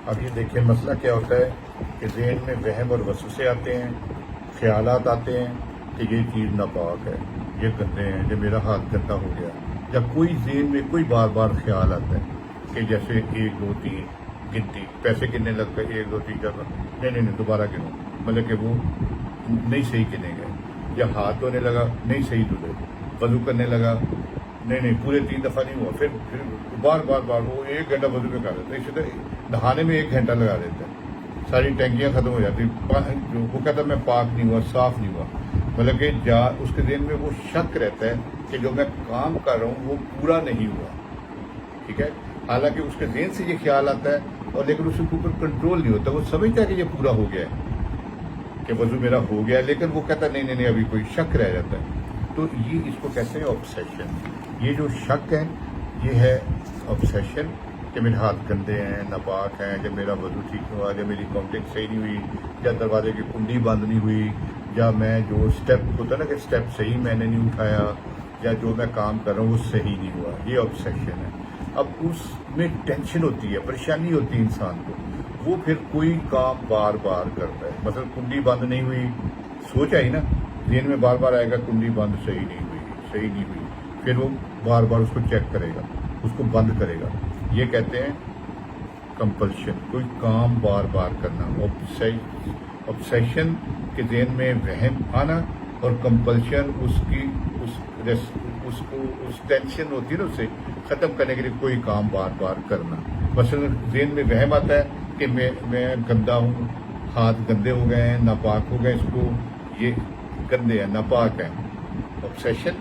اب یہ دیکھیں مسئلہ کیا ہوتا ہے کہ ذہن میں وہم اور وسوسے آتے ہیں، خیالات آتے ہیں کہ یہ چیز ناپاک ہے، یہ گندے ہیں، یہ میرا ہاتھ گندا ہو گیا، یا کوئی ذہن میں کوئی بار بار خیال آتا ہے کہ جیسے 1 2 3 گنتی، پیسے گننے لگ گئے 1 2 3 4 نہیں دوبارہ گنو، مطلب کہ وہ نہیں صحیح گنے گئے، یا ہاتھ دھونے لگا نہیں صحیح دھلے، وضو کرنے لگا نہیں پورے 3 دفعہ نہیں ہوا، پھر بار وہ 1 گھنٹہ وضو میں کر دیتا ہے، اسی طرح نہانے میں 1 گھنٹہ لگا دیتا ہے، ساری ٹینکیاں ختم ہو جاتی، وہ کہتا ہے میں پاک نہیں ہوا، صاف نہیں ہوا، مطلب کہ اس کے ذہن میں وہ شک رہتا ہے کہ جو میں کام کر رہا ہوں وہ پورا نہیں ہوا، ٹھیک ہے، حالانکہ اس کے ذہن سے یہ خیال آتا ہے اور لیکن اس کے اوپر کنٹرول نہیں ہوتا، وہ سمجھتا ہے کہ یہ پورا ہو گیا ہے کہ وضو میرا ہو گیا ہے، لیکن وہ کہتا ہے نہیں ابھی کوئی شک رہ جاتا ہے، تو یہ اس کو کہتے ہیں آبسیشن۔ یہ جو شک ہے یہ ہے آبسیشن کہ میرے ہاتھ گندے ہیں، ناپاک ہیں، جب میرا وضو ٹھیک ہوا، جب میری کانٹیکٹ صحیح نہیں ہوئی، یا دروازے کی کنڈی بند نہیں ہوئی، یا میں جو اسٹیپ ہوتا ہے نا کہ اسٹیپ صحیح میں نے نہیں اٹھایا، یا جو میں کام کر رہا ہوں وہ صحیح نہیں ہوا، یہ آبسیشن ہے۔ اب اس میں ٹینشن ہوتی ہے، پریشانی ہوتی ہے انسان کو، وہ پھر کوئی کام بار بار کرتا ہے، مثلا کنڈی بند نہیں ہوئی، سوچ آئی نا ذہن میں بار بار آئے گا کنڈی بند صحیح نہیں ہوئی، پھر وہ بار بار اس کو چیک کرے گا، اس کو بند کرے گا، یہ کہتے ہیں کمپلشن، کوئی کام بار بار کرنا، آبسیشن کے ذہن میں وہم آنا، اور کمپلشن اس ٹینشن ہوتی ہے نا اسے ختم کرنے کے لیے کوئی کام بار بار کرنا۔ مثلا ذہن میں وہم آتا ہے کہ میں گندا ہوں، ہاتھ گندے ہو گئے ہیں، ناپاک ہو گئے، اس کو یہ گندے ہیں، ناپاک ہیں، آبسیشن،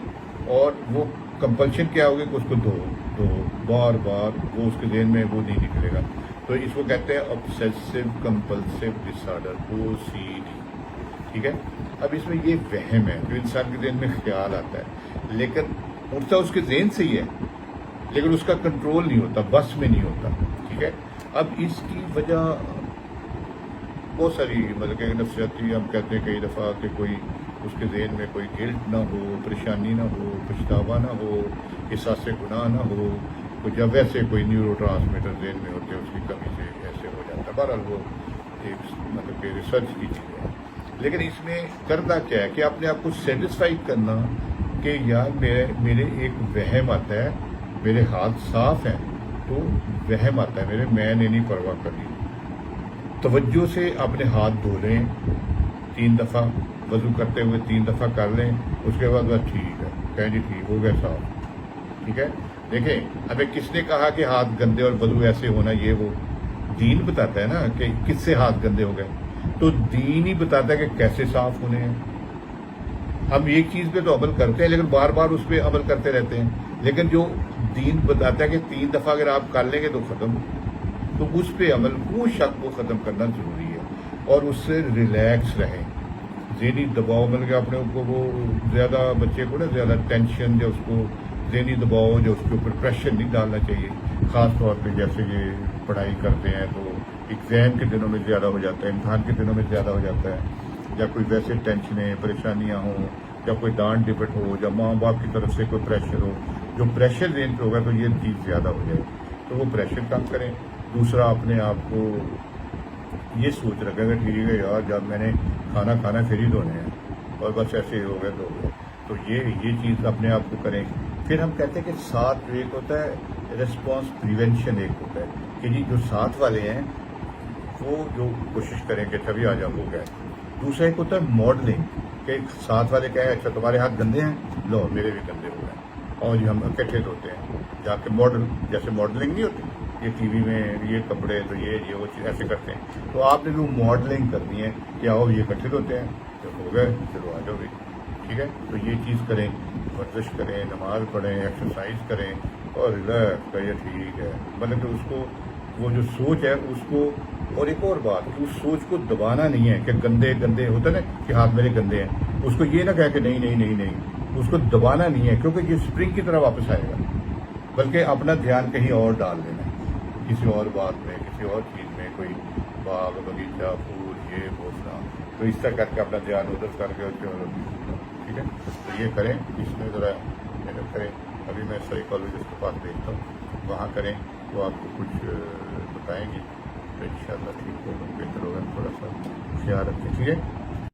اور وہ کمپلشن کیا ہوگی کہ اس کو دو بار وہ اس کے ذہن میں وہ نہیں نکلے گا، تو اس کو کہتے ہیں آبسیسو کمپلسو ڈس آرڈر، OCD، ٹھیک ہے۔ اب اس میں یہ وہم ہے جو انسان کے ذہن میں خیال آتا ہے، لیکن اٹھتا اس کے ذہن سے ہی ہے، لیکن اس کا کنٹرول نہیں ہوتا، بس میں نہیں ہوتا، ٹھیک ہے۔ اب اس کی وجہ بہت ساری، مطلب کہ نفسیاتی ہم کہتے ہیں کئی دفعہ کہ کوئی اس کے ذہن میں کوئی گلٹ نہ ہو، پریشانی نہ ہو، پچھتاوا نہ ہو، احساس گناہ نہ ہو، جب ویسے کوئی نیورو ٹرانسمیٹر ذہن میں ہوتے ہیں اس کی کمی سے ایسے ہو جاتا ہے، بہرحال وہ ایک مطلب کہ ریسرچ کی چیز ہے، لیکن اس میں کرنا کیا ہے کہ اپنے آپ کو سیٹسفائی کرنا کہ یار میرے ایک وہم آتا ہے، میرے ہاتھ صاف ہیں تو وہم آتا ہے میرے، میں نے نہیں پرواہ کرنی، توجہ سے اپنے ہاتھ دھو لیں 3 دفعہ، وضو کرتے ہوئے 3 دفعہ کر لیں، اس کے بعد بس ٹھیک ہے، کہیں جی ٹھیک ہو گیا صاف، ٹھیک ہے۔ دیکھیں ہمیں کس نے کہا کہ ہاتھ گندے اور وضو ایسے ہونا، یہ وہ دین بتاتا ہے نا کہ کس سے ہاتھ گندے ہو گئے، تو دین ہی بتاتا ہے کہ کیسے صاف ہونے ہیں۔ ہم ایک چیز پہ تو عمل کرتے ہیں لیکن بار بار اس پہ عمل کرتے رہتے ہیں، لیکن جو دین بتاتا ہے کہ 3 دفعہ اگر آپ کر لیں گے تو ختم، تو اس پہ عمل، وہ شک کو ختم کرنا ضروری ہے، اور اس سے ریلیکس رہیں، ذہنی دباؤ مل گیا اپنے کو، وہ زیادہ بچے کو نا زیادہ ٹینشن یا اس کو ذہنی دباؤ جو اس کے اوپر پریشر نہیں ڈالنا چاہیے، خاص طور پہ جیسے یہ پڑھائی کرتے ہیں تو ایگزام کے دنوں میں زیادہ ہو جاتا ہے، امتحان کے دنوں میں زیادہ ہو جاتا ہے، یا کوئی ویسے ٹینشنیں پریشانیاں ہوں، یا کوئی ڈانٹ ڈپٹ ہو، یا ماں باپ کی طرف سے کوئی پریشر ہو، جو پریشر ذہن پہ ہوگا تو یہ چیز زیادہ ہو جائے، تو وہ پریشر کم کریں۔ دوسرا اپنے آپ کو یہ سوچ رکھے گا ٹھیک ہے یار جب میں نے کھانا پھر ہی دھونے ہیں، اور بس ایسے ہی ہو گئے تو یہ چیز اپنے آپ کو کریں۔ پھر ہم کہتے ہیں کہ ساتھ جو ایک ہوتا ہے ریسپانس پریونشن، ایک ہوتا ہے کہ جی جو ساتھ والے ہیں وہ جو کوشش کریں کہ تبھی آ جاؤ ہو گئے۔ دوسرا ایک ہوتا ہے ماڈلنگ، کہ ساتھ والے کہیں اچھا تمہارے ہاتھ گندے ہیں، لو میرے بھی گندے ہو گئے، اور یہ ہم اکٹھے دھوتے ہیں، جا کے ماڈل، جیسے ماڈلنگ نہیں ہوتی یہ ٹی وی میں یہ کپڑے تو یہ وہ چیز ایسے کرتے ہیں، تو آپ نے بھی وہ ماڈلنگ کرنی ہے کہ آؤ یہ اکٹھے ہوتے ہیں، جب ہو گئے چلو آ جاؤ بھی، ٹھیک ہے۔ تو یہ چیز کریں، ورزش کریں، نماز پڑھیں، ایکسرسائز کریں، اور ریلیکس کریں، ٹھیک ہے، مطلب کہ اس کو وہ جو سوچ ہے اس کو، اور ایک اور بات کہ اس سوچ کو دبانا نہیں ہے کہ گندے ہوتا نا کہ ہاتھ میرے گندے ہیں، اس کو یہ نہ کہہ کہ نہیں، اس کو دبانا نہیں ہے، کیونکہ یہ اسپرنگ کی طرح واپس آئے گا، بلکہ اپنا دھیان کہیں اور ڈال دینا، کسی اور بات میں، کسی اور چیز میں، کوئی باغ باغیچہ پھول یہ بوسنا، تو اس طرح کر کے اپنا دھیان ادھر کر کے، ٹھیک ہے۔ تو یہ کریں، اس میں ذرا محنت کریں، ابھی میں سائیکالوجسٹ کے پاس بھیجتا ہوں، وہاں کریں تو آپ کو کچھ بتائیں گے تو انشاءاللہ ٹھیک ہوگا، بہتر ہوگا، تھوڑا سا خیال رکھیں، ٹھیک ہے.